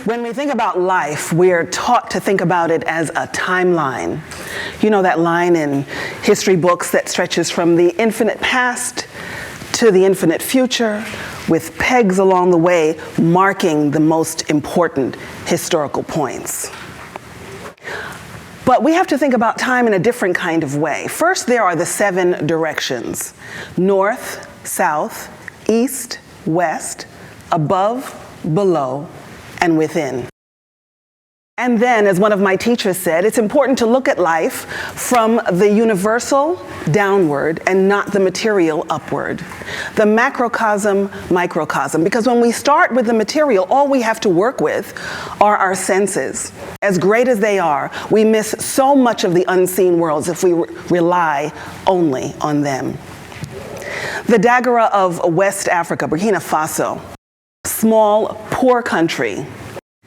When we think about life, we're taught to think about it as a timeline. You know that line in history books that stretches from the infinite past to the infinite future, with pegs along the way marking the most important historical points. But we have to think about time in a different kind of way. First, there are the 7 directions: north, south, east, west, above, below, and within. And then, as one of my teachers said, it's important to look at life from the universal downward and not the material upward. The macrocosm, microcosm. Because when we start with the material, all we have to work with are our senses. As great as they are, we miss so much of the unseen worlds if we rely only on them. The Dagara of West Africa, Burkina Faso, small, poor country,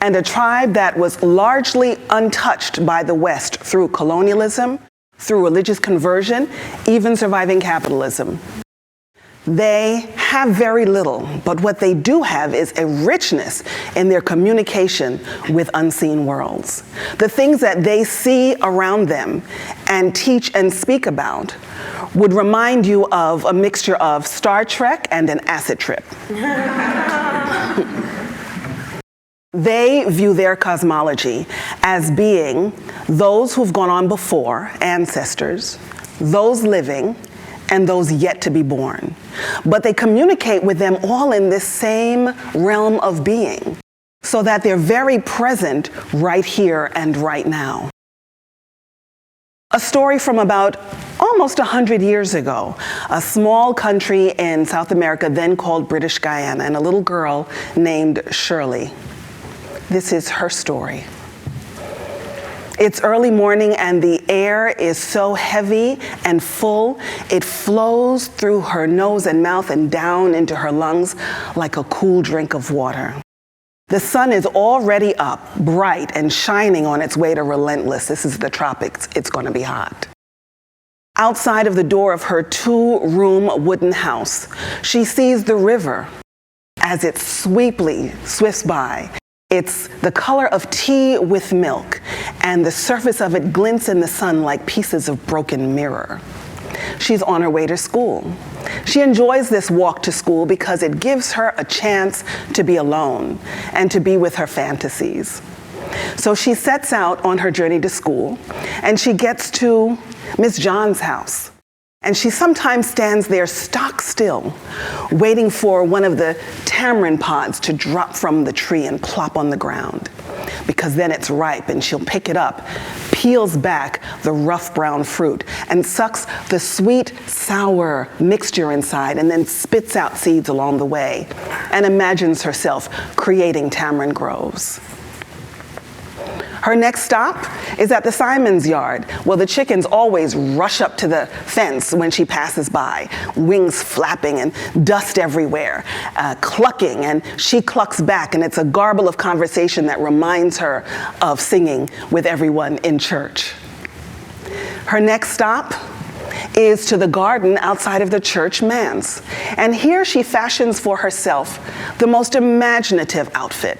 and a tribe that was largely untouched by the West through colonialism, through religious conversion, even surviving capitalism. They have very little, but what they do have is a richness in their communication with unseen worlds. The things that they see around them and teach and speak about would remind you of a mixture of Star Trek and an acid trip. They view their cosmology as being those who've gone on before, ancestors, those living, and those yet to be born. But they communicate with them all in this same realm of being, so that they're very present right here and right now. A story from about almost 100 years ago, a small country in South America then called British Guyana, and a little girl named Shirley. This is her story. It's early morning and the air is so heavy and full, it flows through her nose and mouth and down into her lungs like a cool drink of water. The sun is already up, bright and shining on its way to relentless. This is the tropics, it's going to be hot. Outside of the door of her 2-room wooden house, she sees the river as it sweeply swifts by. It's the color of tea with milk, and the surface of it glints in the sun like pieces of broken mirror. She's on her way to school. She enjoys this walk to school because it gives her a chance to be alone and to be with her fantasies. So she sets out on her journey to school, and she gets to Miss John's house. And she sometimes stands there stock still, waiting for one of the tamarind pods to drop from the tree and plop on the ground, because then it's ripe and she'll pick it up, peels back the rough brown fruit, and sucks the sweet, sour mixture inside, and then spits out seeds along the way, and imagines herself creating tamarind groves. Her next stop is at the Simon's yard. Well, the chickens always rush up to the fence when she passes by, wings flapping and dust everywhere, clucking, and she clucks back, and it's a garble of conversation that reminds her of singing with everyone in church. Her next stop is to the garden outside of the church manse. And here she fashions for herself the most imaginative outfit.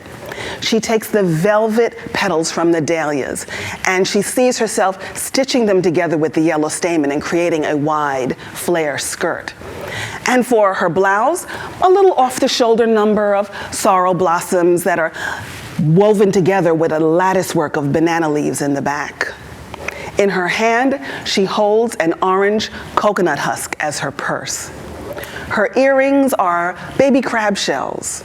She takes the velvet petals from the dahlias, and she sees herself stitching them together with the yellow stamen and creating a wide flare skirt. And for her blouse, a little off-the-shoulder number of sorrel blossoms that are woven together with a lattice work of banana leaves in the back. In her hand, she holds an orange coconut husk as her purse. Her earrings are baby crab shells.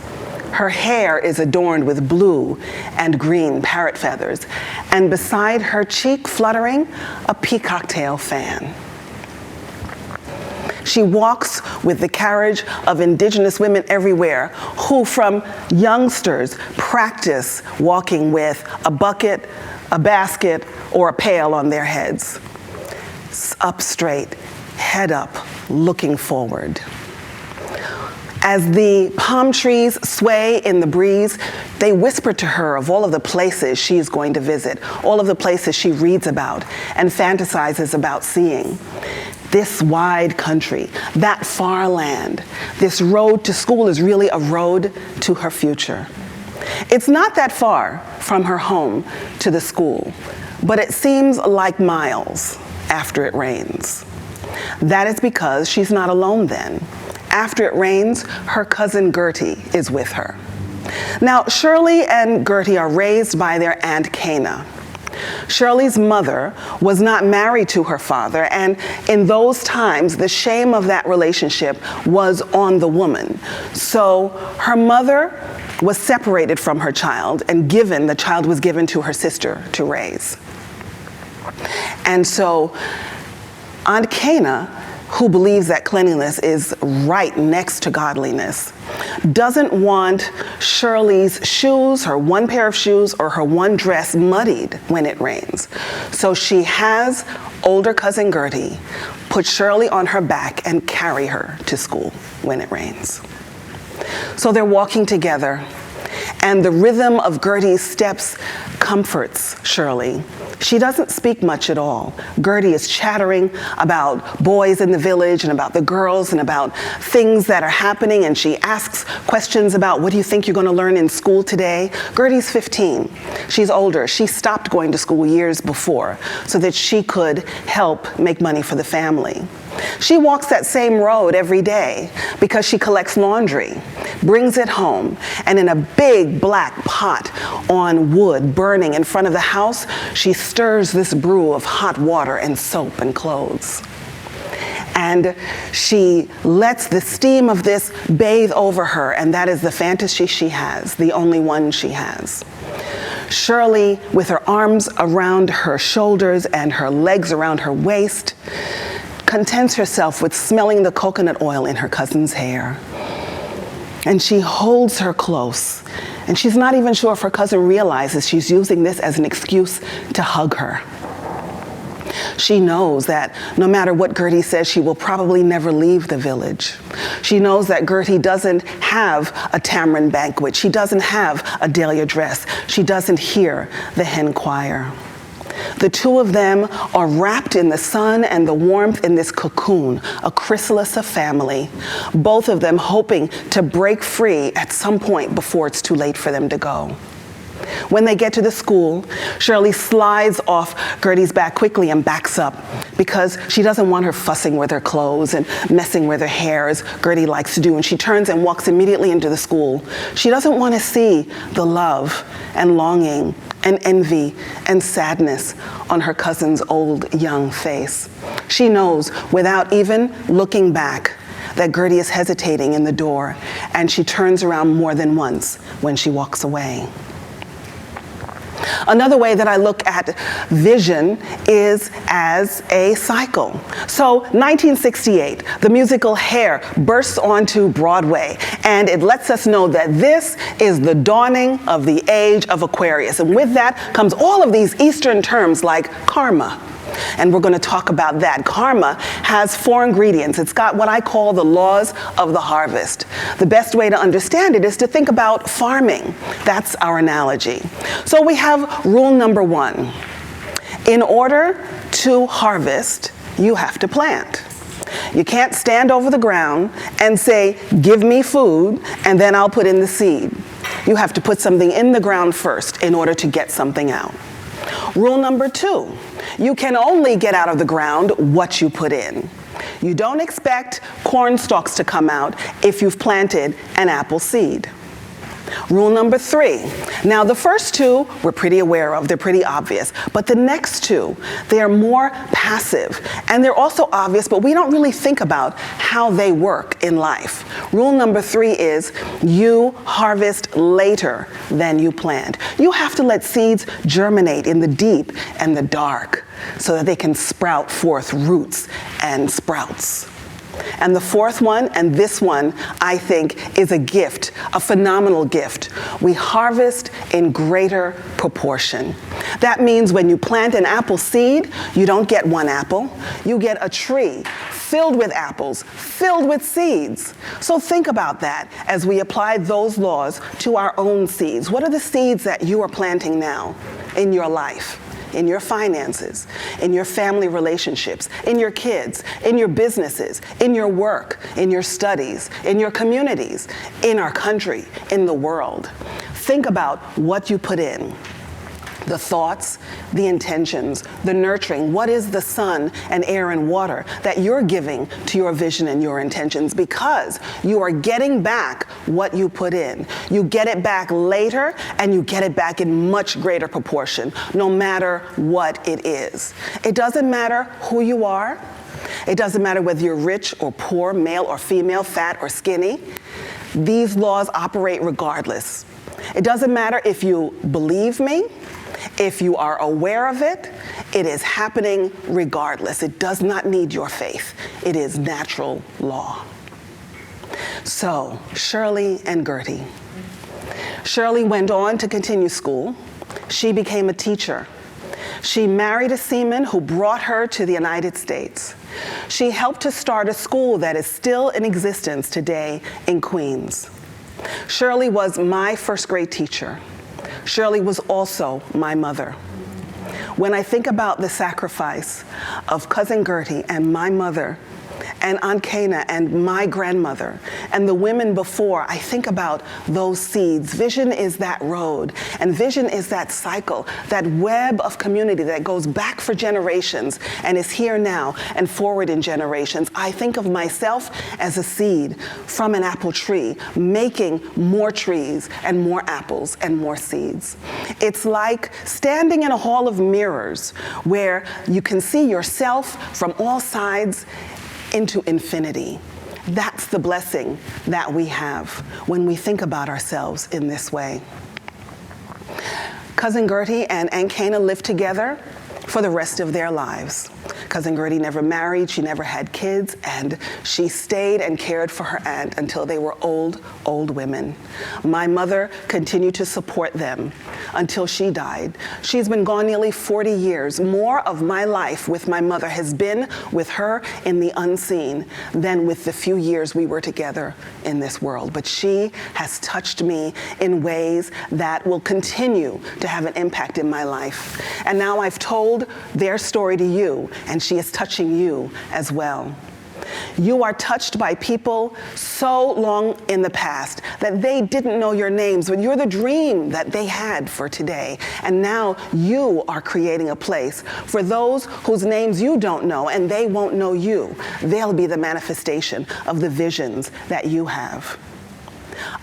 Her hair is adorned with blue and green parrot feathers, and beside her cheek fluttering, a peacock tail fan. She walks with the carriage of indigenous women everywhere who, from youngsters, practice walking with a bucket, a basket, or a pail on their heads. Up straight, head up, looking forward. As the palm trees sway in the breeze, they whisper to her of all of the places she is going to visit, all of the places she reads about and fantasizes about seeing. This wide country, that far land, this road to school is really a road to her future. It's not that far from her home to the school, but it seems like miles after it rains. That is because she's not alone then. After it rains, her cousin Gertie is with her. Now, Shirley and Gertie are raised by their Aunt Cana. Shirley's mother was not married to her father, and in those times, the shame of that relationship was on the woman. So her mother was separated from her child, and the child was given to her sister to raise. And so Aunt Cana, who believes that cleanliness is right next to godliness, doesn't want Shirley's shoes, her one pair of shoes, or her one dress muddied when it rains. So she has older cousin Gertie put Shirley on her back and carry her to school when it rains. So they're walking together, and the rhythm of Gertie's steps comforts Shirley. She doesn't speak much at all. Gertie is chattering about boys in the village and about the girls and about things that are happening, and she asks questions about, what do you think you're going to learn in school today? Gertie's 15. She's older. She stopped going to school years before so that she could help make money for the family. She walks that same road every day because she collects laundry, brings it home, and in a big black pot on wood burning in front of the house, she stirs this brew of hot water and soap and clothes. And she lets the steam of this bathe over her, and that is the fantasy she has, the only one she has. Shirley, with her arms around her shoulders and her legs around her waist, contents herself with smelling the coconut oil in her cousin's hair. And she holds her close, and she's not even sure if her cousin realizes she's using this as an excuse to hug her. She knows that no matter what Gertie says, she will probably never leave the village. She knows that Gertie doesn't have a tamarind banquet. She doesn't have a dahlia dress. She doesn't hear the hen choir. The two of them are wrapped in the sun and the warmth in this cocoon, a chrysalis of family, both of them hoping to break free at some point before it's too late for them to go. When they get to the school, Shirley slides off Gertie's back quickly and backs up because she doesn't want her fussing with her clothes and messing with her hair as Gertie likes to do, and she turns and walks immediately into the school. She doesn't want to see the love and longing and envy and sadness on her cousin's old young face. She knows without even looking back that Gertie is hesitating in the door, and she turns around more than once when she walks away. Another way that I look at vision is as a cycle. So 1968, the musical Hair bursts onto Broadway, and it lets us know that this is the dawning of the age of Aquarius. And with that comes all of these Eastern terms like karma. And we're going to talk about that. Karma has 4 ingredients. It's got what I call the laws of the harvest. The best way to understand it is to think about farming. That's our analogy. So we have rule number 1. In order to harvest, you have to plant. You can't stand over the ground and say, give me food, and then I'll put in the seed. You have to put something in the ground first in order to get something out. Rule number 2, you can only get out of the ground what you put in. You don't expect corn stalks to come out if you've planted an apple seed. Rule number 3. Now the first 2 we're pretty aware of, they're pretty obvious, but the next 2, they are more passive, and they're also obvious, but we don't really think about how they work in life. Rule number 3 is you harvest later than you plant. You have to let seeds germinate in the deep and the dark so that they can sprout forth roots and sprouts. And the 4th one, and this one, I think, is a gift, a phenomenal gift. We harvest in greater proportion. That means when you plant an apple seed, you don't get 1 apple, you get a tree filled with apples, filled with seeds. So think about that as we apply those laws to our own seeds. What are the seeds that you are planting now in your life? In your finances, in your family relationships, in your kids, in your businesses, in your work, in your studies, in your communities, in our country, in the world. Think about what you put in. The thoughts, the intentions, the nurturing. What is the sun and air and water that you're giving to your vision and your intentions? Because you are getting back what you put in. You get it back later, and you get it back in much greater proportion, no matter what it is. It doesn't matter who you are. It doesn't matter whether you're rich or poor, male or female, fat or skinny. These laws operate regardless. It doesn't matter if you believe me, if you are aware of it, it is happening regardless. It does not need your faith. It is natural law. So, Shirley and Gertie. Shirley went on to continue school. She became a teacher. She married a seaman who brought her to the United States. She helped to start a school that is still in existence today in Queens. Shirley was my first grade teacher. Shirley was also my mother. When I think about the sacrifice of Cousin Gertie and my mother and Aunt Cana and my grandmother and the women before, I think about those seeds. Vision is that road, and vision is that cycle, that web of community that goes back for generations and is here now and forward in generations. I think of myself as a seed from an apple tree, making more trees and more apples and more seeds. It's like standing in a hall of mirrors where you can see yourself from all sides into infinity. That's the blessing that we have when we think about ourselves in this way. Cousin Gertie and Aunt Cana lived together for the rest of their lives. Cousin Gertie never married, she never had kids, and she stayed and cared for her aunt until they were old women. My mother continued to support them until she died. She's been gone nearly 40 years. More of my life with my mother has been with her in the unseen than with the few years we were together in this world. But she has touched me in ways that will continue to have an impact in my life. And now I've told their story to you, and she is touching you as well. You are touched by people so long in the past that they didn't know your names, but you're the dream that they had for today. And now you are creating a place for those whose names you don't know, and they won't know you. They'll be the manifestation of the visions that you have.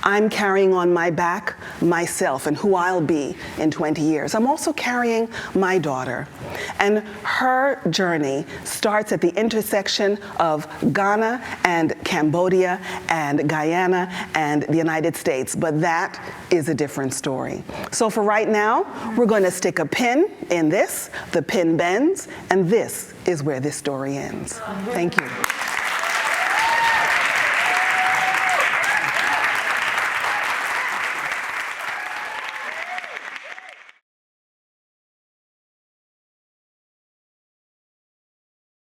I'm carrying on my back myself and who I'll be in 20 years. I'm also carrying my daughter, and her journey starts at the intersection of Ghana and Cambodia and Guyana and the United States, but that is a different story. So for right now, we're going to stick a pin in this, the pin bends, and this is where this story ends. Thank you.